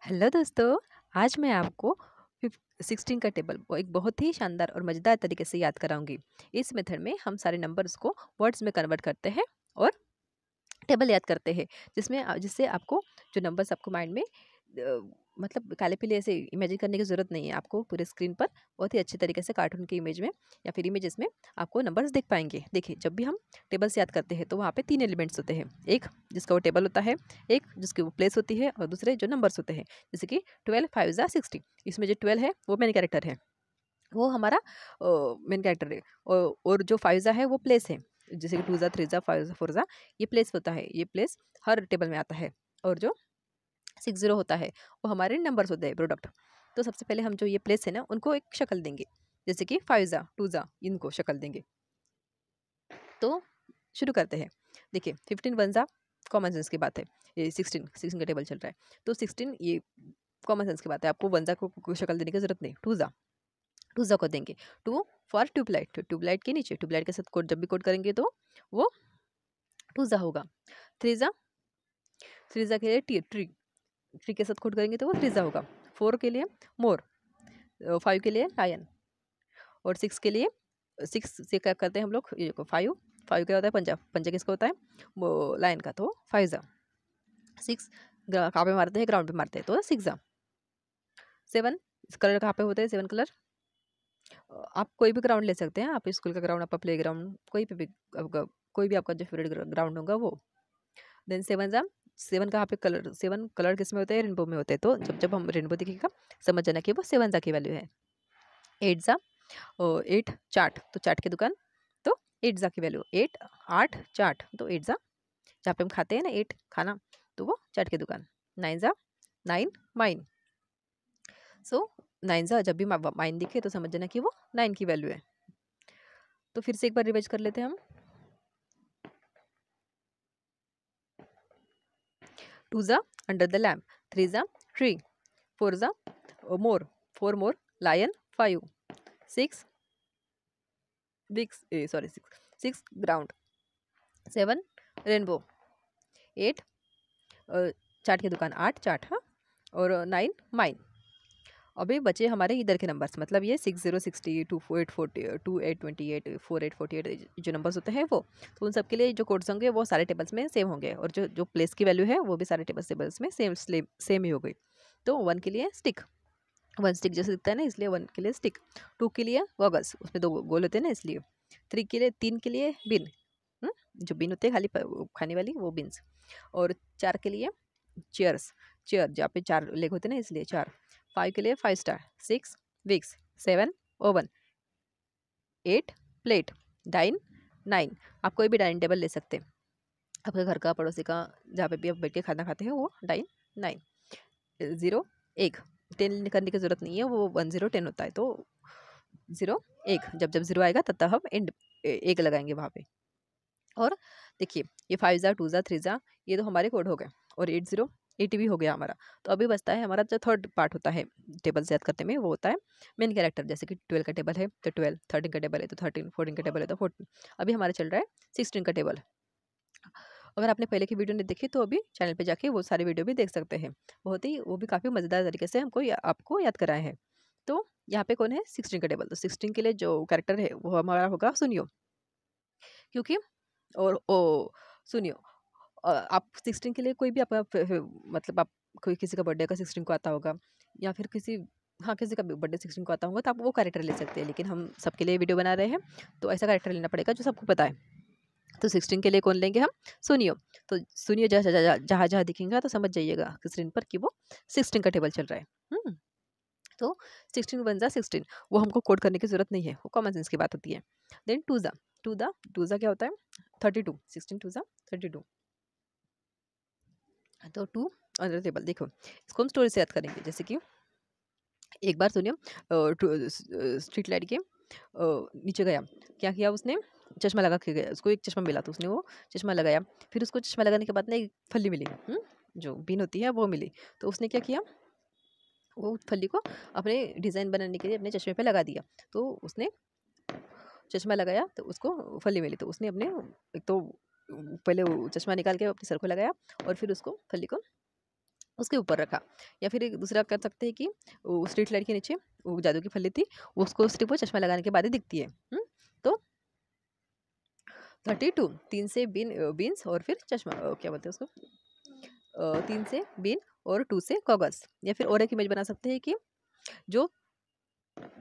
Hello दोस्तों। आज मैं आपको 16 का टेबल वो एक बहुत ही शानदार और मज़ेदार तरीके से याद कराऊंगी। इस मेथड में हम सारे नंबर्स को वर्ड्स में कन्वर्ट करते हैं और टेबल याद करते हैं, जिससे आपको जो नंबर्स आपको माइंड में मतलब काले पीले ऐसे इमेजिन करने की ज़रूरत नहीं है। आपको पूरे स्क्रीन पर बहुत ही अच्छे तरीके से कार्टून की इमेज में या फिर इमेजेस में आपको नंबर्स दिख पाएंगे। देखिए, जब भी हम टेबल्स याद करते हैं तो वहाँ पे तीन एलिमेंट्स होते हैं। एक जिसका वो टेबल होता है, एक जिसकी वो प्लेस होती है, और दूसरे जो नंबर्स होते हैं। जैसे कि 12 5 ज़ा 60। इसमें जो 12 है वो मेन कैरेक्टर है, वो हमारा मेन कैरेक्टर है। और जो 5 ज़ा है वो प्लेस है। जैसे कि 2 ज़ा 3 ज़ा 5 ज़ा 4 ज़ा, ये प्लेस होता है। ये प्लेस हर टेबल में आता है। और जो 60 होता है वो हमारे नंबर्स होते हैं, प्रोडक्ट। तो सबसे पहले हम जो ये प्लेस है ना, उनको एक शक्ल देंगे। जैसे कि 5 ज़ा 2 ज़ा, इनको शक्ल देंगे। तो शुरू करते हैं। देखिए, 15 1 ज़ा कॉमन सेंस की बात है। ये 16 का टेबल चल रहा है, तो 16 ये कॉमन सेंस की बात है। आपको 1 ज़ा को शक्ल देने की जरूरत नहीं। 2 ज़ा को देंगे। 2 फॉर ट्यूबलाइट, तो ट्यूबलाइट के नीचे ट्यूबलाइट के साथ कोड जब भी कोड करेंगे तो वो 2 ज़ा होगा। 3 ज़ा, 3 ज़ा के लिए ट्री, ट्री के साथ कोड करेंगे तो वो 3 ज़ा होगा। 4 के लिए मोर, 5 के लिए लायन, और 6 के लिए 6 से क्या करते हैं हम लोग, ये देखो 5, 5 क्या होता है, पंजा, पंजा किसका होता है, वो लायन का, तो 5 ज़ा। 6 कहाँ पे मारते हैं, ग्राउंड पे मारते हैं, तो 6 ज़ा। 7 कलर कहाँ पे होते हैं, 7 कलर आप कोई भी ग्राउंड ले सकते हैं। आप स्कूल का ग्राउंड, आपका प्ले ग्राउंड, कोई पे भी आपका, कोई भी आपका जो फेवरेट ग्राउंड होगा वो। देन 7 ज़ा, 7 कहाँ पे, कलर 7 कलर किस में होते हैं, रेनबो में होते हैं। तो जब जब हम रेनबो दिखेगा समझ जाना कि वो 7 ज़ा की वैल्यू है। 8 ज़ा, 8 चाट, तो चाट की दुकान, तो 8 ज़ा की वैल्यू 8, 8 चाट, तो 8 ज़ा, जहाँ पे हम खाते हैं ना 8 खाना, तो वो चाट की दुकान। 9 ज़ा 9 माइन, सो 9 ज़ा जब भी माइन दिखे तो समझ जाना कि वो 9 की वैल्यू है। तो फिर से एक बार रिवाइज कर लेते हैं हम। 2 ज़ा अंडर द लैम्प, 3 ज़ा ट्री, 4 ज़ा मोर, 4 मोर लायन, 5 6 6 ग्राउंड, 7 रेनबो, 8 चाट की दुकान, 8 चाट, हाँ, और 9 माइन। अभी बचे हमारे इधर के नंबर्स, मतलब ये 60 60 28 40 28 28 48 48 जो नंबर्स होते हैं वो। तो उन सब के लिए जो कोड्स होंगे वो सारे टेबल्स में सेम होंगे, और जो जो प्लेस की वैल्यू है वो भी सारे टेबल्स में सेम सेम ही हो गई। तो 1 के लिए स्टिक, 1 स्टिक जैसे दिखता है ना, इसलिए 1 के लिए स्टिक। 2 के लिए गॉगल्स, उसमें 2 गोल होते हैं ना, इसलिए। 3 के लिए बिन, जो बिन होते हैं खाली वो खाने वाली, वो बिन्स। और 4 के लिए चेयर्स, चेयर जहाँ पे 4 लेग होते हैं ना, इसलिए 4। 5 के लिए 5 star, 6 Vicks, 7 oven, 8 plate, dine 9। आप कोई भी डाइनिंग टेबल ले सकते हैं, आपके घर का, पड़ोसी का, जहाँ पे भी आप बैठ के खाना खाते हैं, वो डाइन 9। 0 1, 10 करने की जरूरत नहीं है, वो 1 0 10 होता है, तो 0 1, जब जब 0 आएगा तब तब हम एंड एक लगाएंगे वहाँ पे। और देखिए, ये 5 ज़ा 2 ज़ा 3 ज़ा, ये तो हमारे कोड हो गए, और 80 80 भी हो गया हमारा। तो अभी बचता है हमारा जो थर्ड पार्ट होता है टेबल से याद करते में, वो होता है मेन कैरेक्टर। जैसे कि 12 का टेबल है तो 12, 13 का टेबल है तो 13, 14 का टेबल है तो 14। अभी हमारा चल रहा है 16 का टेबल। अगर आपने पहले की वीडियो नहीं देखी तो अभी चैनल पे जाके वो सारी वीडियो भी देख सकते हैं। बहुत ही, वो भी काफ़ी मज़ेदार तरीके से हमको आपको याद कराए हैं। तो यहाँ पे कौन है, 16 का टेबल। तो 16 के लिए जो कैरेक्टर है वो हमारा होगा सुनियो, क्योंकि, और ओ सुनियो, आप 16 के लिए कोई भी आपका मतलब आप, कोई किसी का बर्थडे का 16 को आता होगा, या फिर किसी, हाँ, किसी का भी बर्थडे 16 को आता होगा, तो आप वो कैरेक्टर ले सकते हैं। लेकिन हम सबके लिए वीडियो बना रहे हैं, तो ऐसा कैरेक्टर लेना पड़ेगा जो सबको पता है। तो 16 के लिए कौन लेंगे हम, सुनियो। तो सुनियो जहाँ जहाँ दिखेगा तो समझ जाइएगा स्क्रीन पर कि वो 16 का टेबल चल रहा है। तो 16 1 ज़ा 16, वो हमको कोड करने की जरूरत नहीं है, वो कॉमन सेंस की बात होती है। देन 2 ज़ा, 2 ज़ा क्या होता है, 32, 16 2 ज़ा 32। तो 2 अंडर टेबल, देखो इसको हम स्टोरी से याद करेंगे। जैसे कि एक बार सुनिए, स्ट्रीट लाइट के नीचे गया, क्या किया उसने, चश्मा लगा के गया, उसको एक चश्मा मिला तो उसने वो चश्मा लगाया। फिर उसको चश्मा लगाने के बाद ना एक फली मिली, जो बीन होती है वो मिली। तो उसने क्या किया, वो फली को अपने डिज़ाइन बनाने के लिए अपने चश्मे पे लगा दिया। तो उसने चश्मा लगाया तो उसको फली मिली, तो उसने अपने, एक तो पहले वो चश्मा निकाल के अपने सर को लगाया, और फिर उसको फली को उसके ऊपर रखा। या फिर एक दूसरा कर सकते हैं कि वो स्ट्रीट लाइट के नीचे वो जादू की फली थी, उसको सिर्फ वो चश्मा लगाने के बाद ही दिखती है। तो 32 3 से बीन्स और फिर चश्मा, क्या बोलते हैं उसको, 3 से बीन और 2 से कागज। या फिर और एक इमेज बना सकते हैं कि जो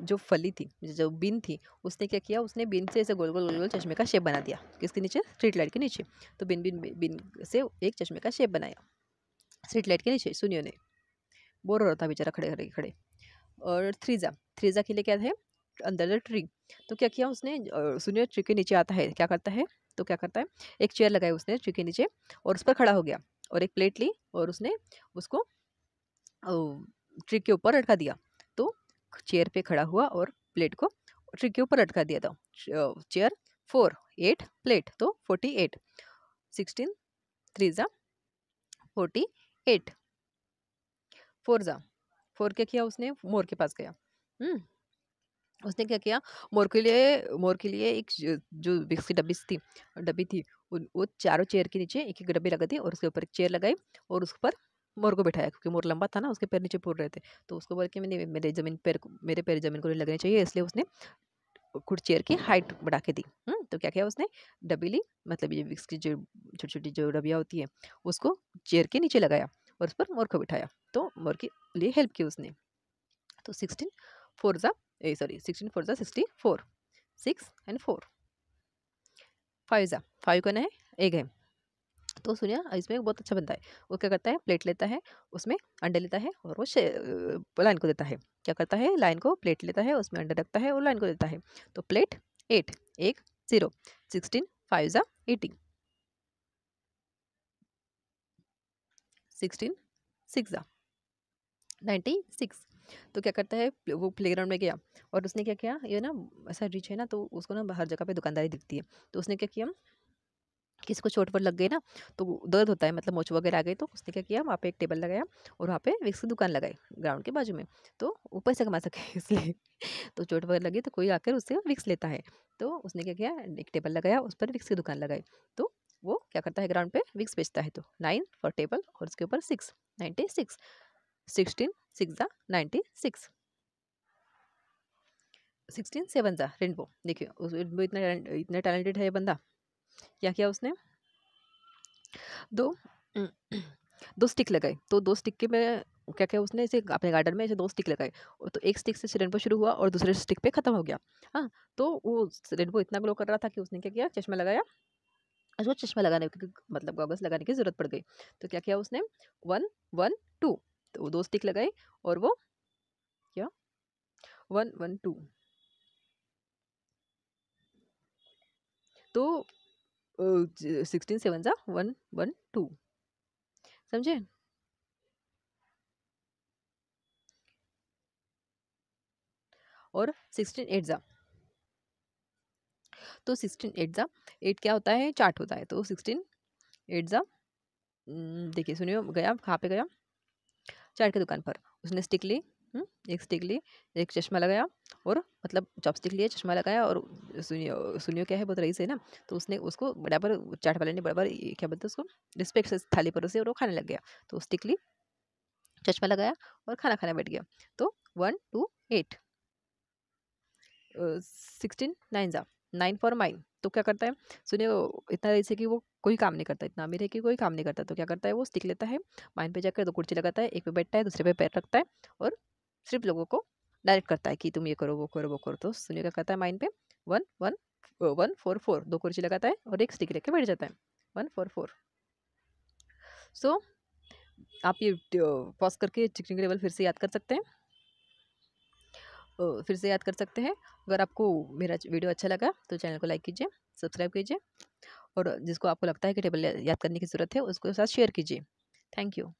जो फली थी, जो बीन थी, उसने क्या किया, उसने बीन से ऐसे गोल गोल गोल गोल चश्मे का शेप बना दिया किसके नीचे, स्ट्रीट लाइट के नीचे। तो बीन बीन बीन से एक चश्मे का शेप बनाया स्ट्रीट लाइट के नीचे। सुनियो ने बोर हो रहा था बेचारा खड़े खड़े खड़े। और थ्रीजा, थ्रीजा के लिए क्या है, अंदर द ट्री। तो क्या किया उसने, सुनियो ट्री के नीचे आता है, क्या करता है, तो क्या करता है, एक चेयर लगाई उसने ट्री के नीचे और उस पर खड़ा हो गया और एक प्लेट ली और उसने उसको ट्री के ऊपर लटका दिया। तो चेयर पे खड़ा हुआ और प्लेट को ट्री के ऊपर लटका दिया था। चेयर 4 8 प्लेट, तो 48। 16 3 जा 48। 4 जा 4 क्या किया उसने, मोर के पास गया। हम्म उसने क्या किया, मोर के लिए एक जो विक्स की डब्बी थी, वो चारों चेयर के नीचे एक एक डब्बी लगा दी और उसके ऊपर एक चेयर लगाई और उस पर मोर को बिठाया, क्योंकि मोर लंबा था ना, उसके पैर नीचे पूर रहे थे। तो उसको बोल के मैंने मेरे पैर जमीन को नहीं लगने चाहिए, इसलिए उसने कुछ चेयर की हाइट बढ़ा के दी। तो क्या किया उसने, डब्बी ली, मतलब ये विक्स की जो छोटी छोटी जो डब्बियाँ होती है, उसको चेयर के नीचे लगाया और उस पर मोर को बिठाया। तो मोर के लिए हेल्प की उसने। तो 16 4 जा 16 4 जा 64, 6 एंड 4। 5 जा 5 कौन है, एग है। तो सुनिए इसमें बहुत अच्छा बनता है। वो क्या करता है, प्लेट लेता है, उसमें अंडे लेता है और वो लाइन को देता है। क्या करता है, लाइन को प्लेट लेता है, उसमें अंडे रखता है और लाइन को देता है। तो प्लेट 8 एक 0, 16 5 जा 80, 16 6 जा 96। तो क्या करता है, वो प्लेग्राउंड में गया और उसने क्या किया, ये ना ऐसा रिच है ना, तो उसको ना हर जगह पे दुकानदारी दिखती है। तो उसने क्या किया, किसी को चोट वोट लग गई ना, तो दर्द होता है, मतलब मोच वगैरह आ गई, तो उसने क्या किया, वहाँ पे एक टेबल लगाया और वहाँ पे विक्स की दुकान लगाई ग्राउंड के बाजू में। तो वो पैसे कमा सके इसलिए। तो चोट वगैरह लगी तो कोई आकर उससे विक्स लेता है। तो उसने क्या किया, एक टेबल लगाया, उस पर विक्स की दुकान लगाई। तो वो क्या करता है, ग्राउंड पे विक्स बेचता है। तो 9 फॉर टेबल और उसके ऊपर 6, 96। 16 6 जा 96। 16 7 जा रेनबो। देखिए रेनबो इतना टैलेंटेड है ये बंदा। क्या किया उसने, दो दो स्टिक लगाए। तो दो स्टिक के में क्या किया उसने, ऐसे अपने गार्डन में ऐसे दो स्टिक लगाए। तो एक स्टिक से रेनबो शुरू हुआ और दूसरे स्टिक पे खत्म हो गया। हाँ, तो वो रेनबो इतना ग्लो कर रहा था कि उसने क्या किया, चश्मा लगाया। उसको चश्मा लगाने की मतलब गॉगल्स लगाने की जरूरत पड़ गई। तो क्या किया उसने, 1 1 2, तो वो दो स्टिक लगाई और वो क्या, 1 1 2। तो 16 7 जा 1 1 2, समझे। और 16 8 जा, तो 16 8 जा 8 क्या होता है, चार्ट होता है। तो 16 8 जा, देखिए सुनियो, गया कहाँ पे गया, चाट की दुकान पर। उसने स्टिक ली, एक स्टिक ली, एक चश्मा लगाया और मतलब चॉपस्टिक लिए, चश्मा लगाया और सुनियो सुनियो क्या है, बहुत रईस है ना, तो उसने उसको बराबर चाट वाले ने बराबर क्या बोलते हैं उसको, रिस्पेक्ट से थाली परोसी और वो खाने लग गया। तो स्टिक ली, चश्मा लगाया और खाना खाने बैठ गया। तो 1 2 8, 16 9 जा 9 फॉर माइन। तो क्या करता है, सुनिए इतना जैसे कि वो कोई काम नहीं करता, इतना अमीर है कि कोई काम नहीं करता। तो क्या करता है, वो स्टिक लेता है, माइन पे जाकर दो कुर्सी लगाता है, एक पे बैठता है, दूसरे पे पैर रखता है और सिर्फ लोगों को डायरेक्ट करता है कि तुम ये करो वो करो वो करो। तो सुनिए क्या करता है, माइन पे 1 1 1 4 4, दो कुर्सी लगाता है और एक स्टिक लेके बैठ जाता है। 1 4 4। सो आप ये पॉज करके चिकन लेवल फिर से याद कर सकते हैं, फिर से याद कर सकते हैं। अगर आपको मेरा वीडियो अच्छा लगा तो चैनल को लाइक कीजिए, सब्सक्राइब कीजिए और जिसको आपको लगता है कि टेबल याद करने की ज़रूरत है उसको साथ शेयर कीजिए। Thank you.